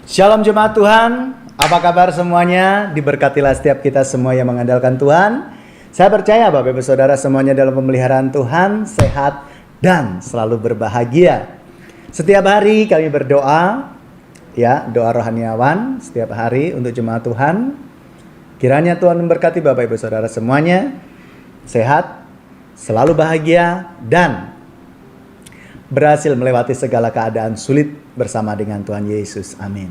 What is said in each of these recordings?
Shalom jemaat Tuhan, apa kabar semuanya? Diberkatilah setiap kita semua yang mengandalkan Tuhan. Saya percaya Bapak Ibu Saudara semuanya dalam pemeliharaan Tuhan, sehat dan selalu berbahagia. Setiap hari kami berdoa, ya, doa rohaniawan setiap hari untuk jemaat Tuhan. Kiranya Tuhan memberkati Bapak Ibu Saudara semuanya, sehat, selalu bahagia dan berhasil melewati segala keadaan sulit bersama dengan Tuhan Yesus. Amin.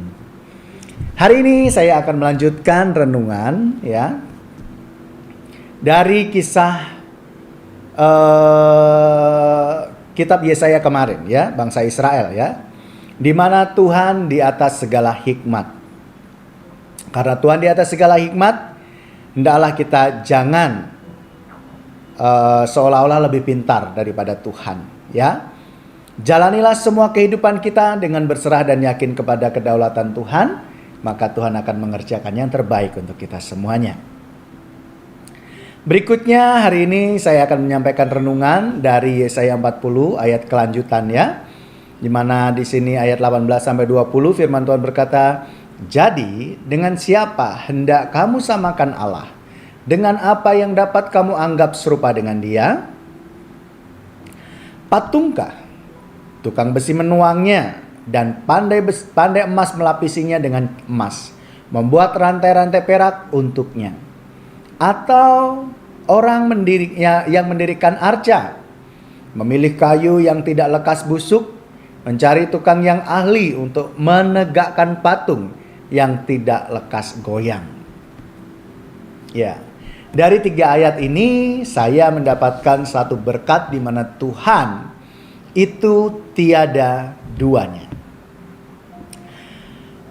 Hari ini saya akan melanjutkan renungan, ya, dari kisah kitab Yesaya kemarin, ya, bangsa Israel, ya, di mana Tuhan di atas segala hikmat. Karena Tuhan di atas segala hikmat, hendaklah kita jangan seolah-olah lebih pintar daripada Tuhan, ya. Jalanilah semua kehidupan kita dengan berserah dan yakin kepada kedaulatan Tuhan, maka Tuhan akan mengerjakan yang terbaik untuk kita semuanya. Berikutnya hari ini saya akan menyampaikan renungan dari Yesaya 40 ayat kelanjutannya, di mana di sini ayat 18 sampai 20 firman Tuhan berkata, "Jadi dengan siapa hendak kamu samakan Allah? Dengan apa yang dapat kamu anggap serupa dengan Dia? Patungkah tukang besi menuangnya dan pandai emas melapisinya dengan emas, membuat rantai-rantai perak untuknya? Atau orang yang mendirikan arca, memilih kayu yang tidak lekas busuk, mencari tukang yang ahli untuk menegakkan patung yang tidak lekas goyang?" Ya, dari 3 ayat ini saya mendapatkan satu berkat di mana Tuhan itu tiada duanya.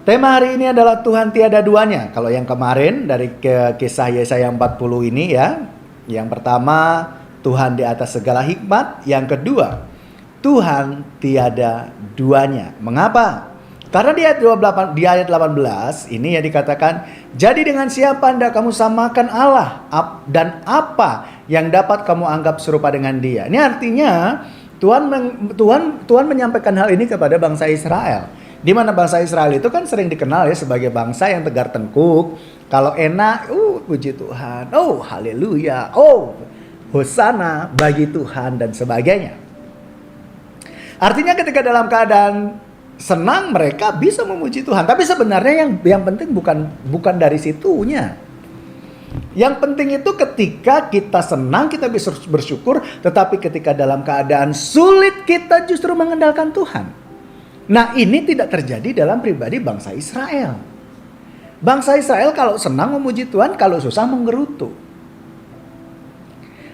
Tema hari ini adalah Tuhan tiada duanya. Kalau yang kemarin dari kisah Yesaya 40 ini, ya, yang pertama Tuhan di atas segala hikmat, yang kedua Tuhan tiada duanya. Mengapa? Karena di ayat 18 ini ya dikatakan, "Jadi dengan siapa hendak kamu samakan Allah, dan apa yang dapat kamu anggap serupa dengan Dia?" Ini artinya Tuhan menyampaikan hal ini kepada bangsa Israel. Di mana bangsa Israel itu kan sering dikenal ya sebagai bangsa yang tegar tengkuk. Kalau enak, puji Tuhan, oh haleluya, oh hosana bagi Tuhan dan sebagainya. Artinya ketika dalam keadaan senang mereka bisa memuji Tuhan. Tapi sebenarnya yang penting bukan dari situnya. Yang penting itu ketika kita senang, kita bisa bersyukur. Tetapi ketika dalam keadaan sulit, kita justru mengandalkan Tuhan. Nah, ini tidak terjadi dalam pribadi bangsa Israel. Bangsa Israel kalau senang memuji Tuhan, kalau susah menggerutu.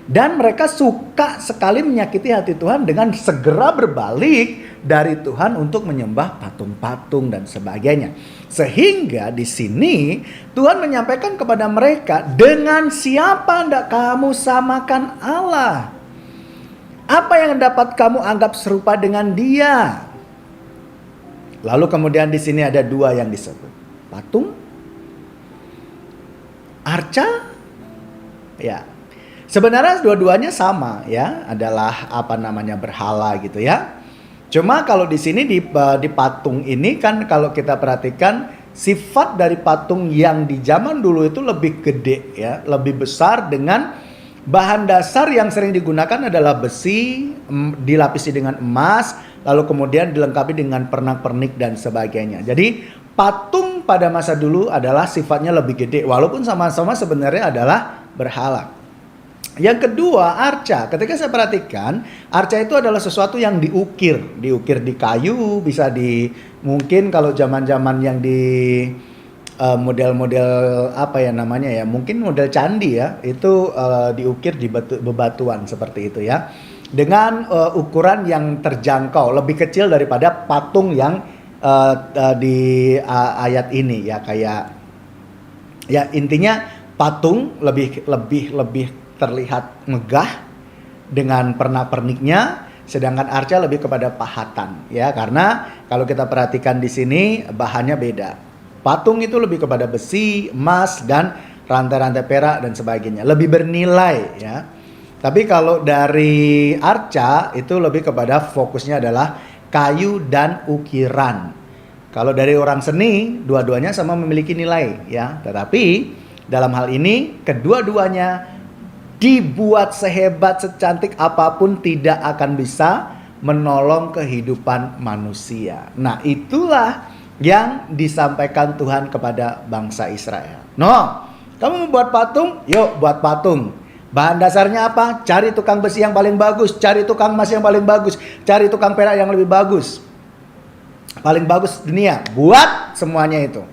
Dan mereka suka sekali menyakiti hati Tuhan dengan segera berbalik dari Tuhan untuk menyembah patung-patung dan sebagainya. Sehingga di sini Tuhan menyampaikan kepada mereka, "Dengan siapa hendak kamu samakan Allah? Apa yang dapat kamu anggap serupa dengan Dia?" Lalu kemudian di sini ada 2 yang disebut. Patung, arca, ya. Sebenarnya dua-duanya sama, ya, adalah berhala gitu ya. Cuma kalau di sini di patung ini kan kalau kita perhatikan sifat dari patung yang di zaman dulu itu lebih gede, ya, lebih besar, dengan bahan dasar yang sering digunakan adalah besi, dilapisi dengan emas, lalu kemudian dilengkapi dengan pernak-pernik dan sebagainya. Jadi patung pada masa dulu adalah sifatnya lebih gede, walaupun sama-sama sebenarnya adalah berhala. Yang kedua, arca. Ketika saya perhatikan, arca itu adalah sesuatu yang diukir di kayu, bisa mungkin kalau zaman-zaman yang di model-model mungkin model candi, ya, itu diukir di bebatuan seperti itu, ya, dengan ukuran yang terjangkau, lebih kecil daripada patung yang di ayat ini, ya, kayak, ya, intinya patung lebih terlihat megah dengan pernak-perniknya, sedangkan arca lebih kepada pahatan, ya, karena kalau kita perhatikan di sini bahannya beda. Patung itu lebih kepada besi, emas, dan rantai-rantai perak dan sebagainya, lebih bernilai, ya. Tapi kalau dari arca itu lebih kepada fokusnya adalah kayu dan ukiran. Kalau dari orang seni, dua-duanya sama memiliki nilai ya. Tetapi dalam hal ini kedua-duanya dibuat sehebat, secantik apapun tidak akan bisa menolong kehidupan manusia. Nah, itulah yang disampaikan Tuhan kepada bangsa Israel. No, kamu membuat patung, yuk buat patung. Bahan dasarnya apa? Cari tukang besi yang paling bagus, cari tukang emas yang paling bagus, cari tukang perak yang lebih bagus. Paling bagus dunia, buat semuanya itu.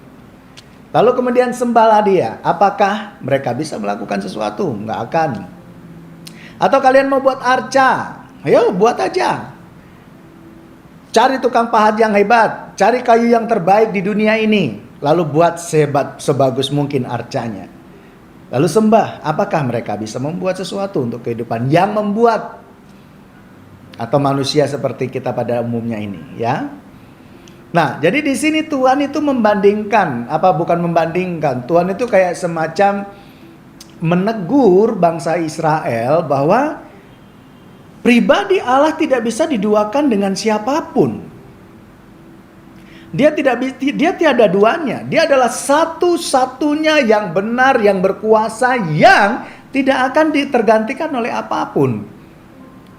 Lalu kemudian sembahlah dia. Apakah mereka bisa melakukan sesuatu? Nggak akan. Atau kalian mau buat arca? Ayo buat aja. Cari tukang pahat yang hebat, cari kayu yang terbaik di dunia ini, lalu buat sebagus mungkin arcanya. Lalu sembah. Apakah mereka bisa membuat sesuatu untuk kehidupan yang membuat atau manusia seperti kita pada umumnya ini, ya? Nah, jadi di sini Tuhan itu membandingkan, bukan membandingkan. Tuhan itu kayak semacam menegur bangsa Israel bahwa pribadi Allah tidak bisa diduakan dengan siapapun. Dia tiada duanya. Dia adalah satu-satunya yang benar, yang berkuasa, yang tidak akan tergantikan oleh apapun.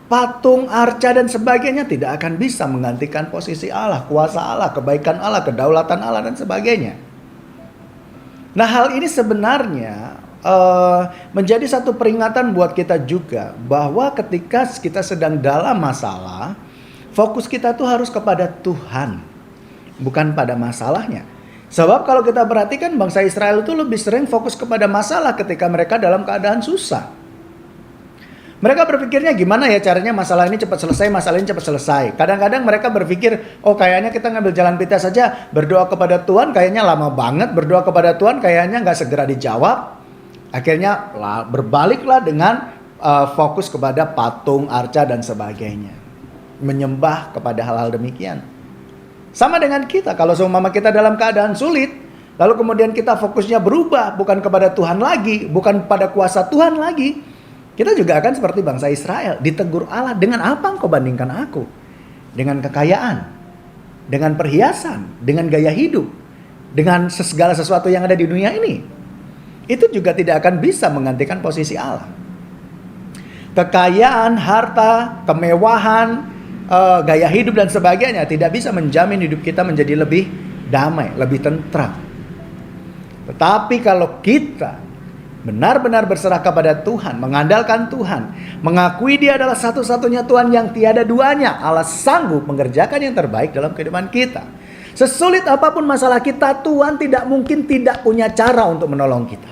Patung, arca dan sebagainya tidak akan bisa menggantikan posisi Allah, kuasa Allah, kebaikan Allah, kedaulatan Allah dan sebagainya. Nah, hal ini sebenarnya menjadi satu peringatan buat kita juga bahwa ketika kita sedang dalam masalah, fokus kita tuh harus kepada Tuhan, bukan pada masalahnya. Sebab kalau kita perhatikan bangsa Israel itu lebih sering fokus kepada masalah ketika mereka dalam keadaan susah. Mereka berpikirnya gimana ya caranya masalah ini cepat selesai, masalah ini cepat selesai. Kadang-kadang mereka berpikir, oh kayaknya kita ngambil jalan pintas saja, berdoa kepada Tuhan kayaknya lama banget, berdoa kepada Tuhan kayaknya nggak segera dijawab. Akhirnya berbaliklah dengan fokus kepada patung, arca dan sebagainya. Menyembah kepada hal-hal demikian. Sama dengan kita, kalau seumpama kita dalam keadaan sulit, lalu kemudian kita fokusnya berubah, bukan kepada Tuhan lagi, bukan pada kuasa Tuhan lagi. Kita juga akan seperti bangsa Israel, ditegur Allah, dengan apa engkau bandingkan aku? Dengan kekayaan, dengan perhiasan, dengan gaya hidup, dengan segala sesuatu yang ada di dunia ini. Itu juga tidak akan bisa menggantikan posisi Allah. Kekayaan, harta, kemewahan, gaya hidup dan sebagainya tidak bisa menjamin hidup kita menjadi lebih damai, lebih tentram. Tetapi kalau kita benar-benar berserah kepada Tuhan, mengandalkan Tuhan, mengakui Dia adalah satu-satunya Tuhan yang tiada duanya, Allah sanggup mengerjakan yang terbaik dalam kehidupan kita. Sesulit apapun masalah kita, Tuhan tidak mungkin tidak punya cara untuk menolong kita.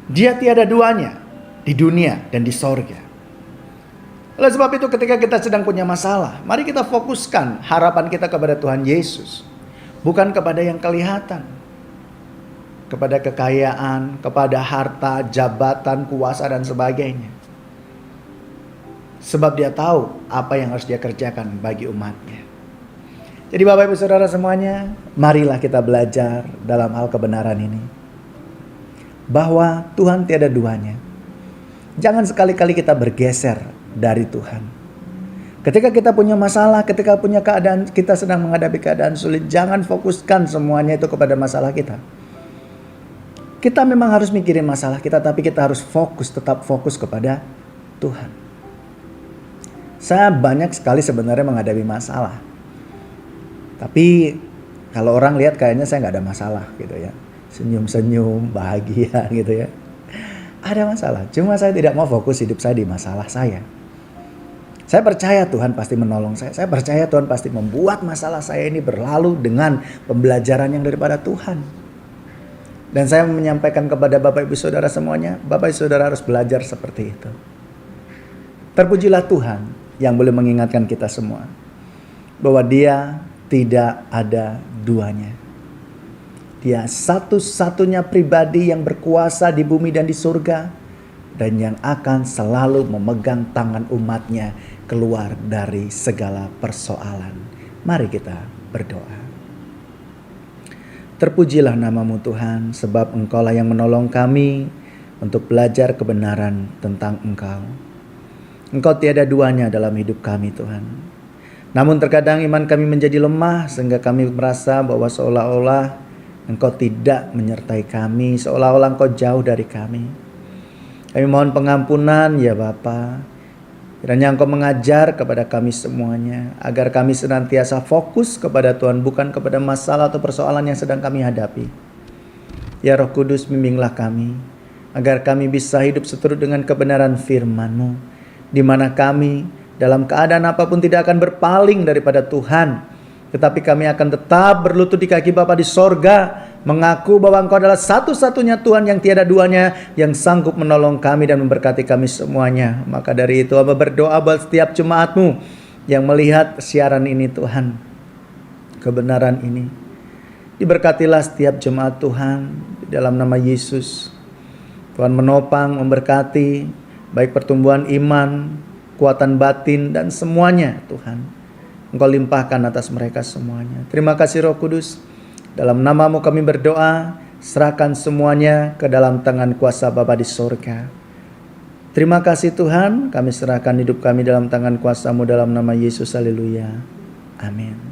Dia tiada duanya di dunia dan di sorga. Oleh sebab itu ketika kita sedang punya masalah, mari kita fokuskan harapan kita kepada Tuhan Yesus, bukan kepada yang kelihatan, kepada kekayaan, kepada harta, jabatan, kuasa dan sebagainya. Sebab Dia tahu apa yang harus Dia kerjakan bagi umatnya. Jadi Bapak Ibu Saudara semuanya, marilah kita belajar dalam hal kebenaran ini, bahwa Tuhan tiada duanya. Jangan sekali-kali kita bergeser dari Tuhan. Ketika kita punya masalah, ketika punya keadaan, kita sedang menghadapi keadaan sulit, jangan fokuskan semuanya itu kepada masalah kita. Kita memang harus mikirin masalah kita, tapi kita harus tetap fokus kepada Tuhan. Saya banyak sekali sebenarnya menghadapi masalah. Tapi kalau orang lihat kayaknya saya nggak ada masalah gitu ya. Senyum-senyum, bahagia gitu ya. Ada masalah, cuma saya tidak mau fokus hidup saya di masalah saya. Saya percaya Tuhan pasti menolong saya. Saya percaya Tuhan pasti membuat masalah saya ini berlalu dengan pembelajaran yang daripada Tuhan. Dan saya menyampaikan kepada Bapak Ibu Saudara semuanya, Bapak Ibu Saudara harus belajar seperti itu. Terpujilah Tuhan yang boleh mengingatkan kita semua bahwa Dia tidak ada duanya. Dia satu-satunya pribadi yang berkuasa di bumi dan di surga, dan yang akan selalu memegang tangan umatnya keluar dari segala persoalan. Mari kita berdoa. Terpujilah namamu Tuhan, sebab Engkaulah yang menolong kami untuk belajar kebenaran tentang Engkau. Engkau tiada duanya dalam hidup kami Tuhan. Namun terkadang iman kami menjadi lemah sehingga kami merasa bahwa seolah-olah Engkau tidak menyertai kami, seolah-olah Engkau jauh dari kami. Kami mohon pengampunan ya Bapa. Kiranya Engkau mengajar kepada kami semuanya, agar kami senantiasa fokus kepada Tuhan, bukan kepada masalah atau persoalan yang sedang kami hadapi. Ya Roh Kudus, bimbinglah kami, agar kami bisa hidup seturut dengan kebenaran firman-Mu, di mana kami dalam keadaan apapun tidak akan berpaling daripada Tuhan, tetapi kami akan tetap berlutut di kaki Bapa di sorga, mengaku bahwa Engkau adalah satu-satunya Tuhan yang tiada duanya, yang sanggup menolong kami dan memberkati kami semuanya. Maka dari itu hamba berdoa buat setiap jemaat-Mu yang melihat siaran ini Tuhan, kebenaran ini. Diberkatilah setiap jemaat Tuhan di dalam nama Yesus. Tuhan menopang, memberkati, baik pertumbuhan iman, kekuatan batin, dan semuanya Tuhan. Engkau limpahkan atas mereka semuanya. Terima kasih Roh Kudus. Dalam nama-Mu kami berdoa, serahkan semuanya ke dalam tangan kuasa Bapa di sorga. Terima kasih Tuhan, kami serahkan hidup kami dalam tangan kuasa-Mu dalam nama Yesus. Haleluya. Amin.